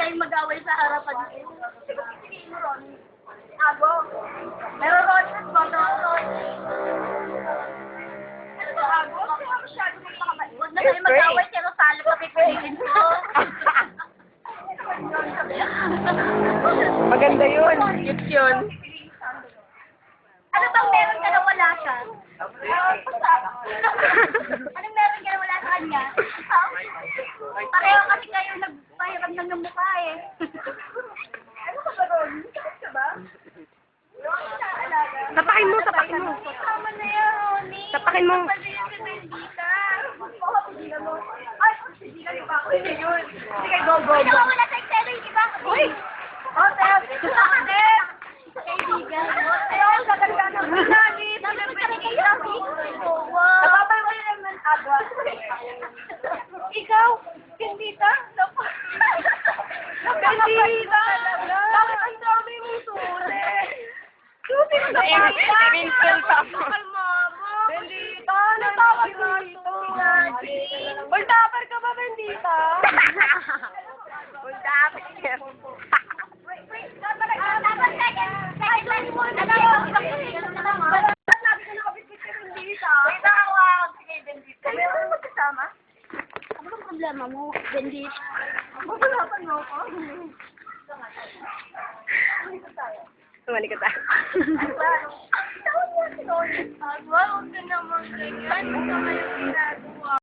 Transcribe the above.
kayong mag-away sa harapan niyo. Sige mo, Ron. Ago. Pero Ron, boto Ron. Ano ba, Ago? Kaya masyado magpakabalik. Huwag na kayo mag-away, pero salo pa pipiliin ko. Maganda yun. Cute yun. Ano bang meron ka na wala siya? Anong meron ka na wala sa kanya? Pareho kasi kayo nagpahiram lang ng mukha eh. Ano ka ba ron? Sakit ka ba? Tapakin mo, tapakin mo. Tama na yan, Ronnie. Tapakin mo. Pwede yan si Bendita. Oo, pigilan mo. Ay, pigilan mo ba ako? Hindi yun. Sige, go, go, go. Hindi ka wala sa eksena yung iba. Uy! Oh, Teo, bakit? Kaibigan. Teo, gaganda ng pinali. Nababay mo yun naman agwa. Ikaw, Bendita? Bendita! Bakit ang dami mong sulit? Sulit na ba? Vincent pa. Bendita, natawag mo ito. Buldaper ka ba, Bendita? Buldaper. Ano problema mo, Bendita? Magulapan mo ako. Tumali ka tayo. Tawag mo si Tony. Huwag ka naman ganyan. Ito kayo ginagawa.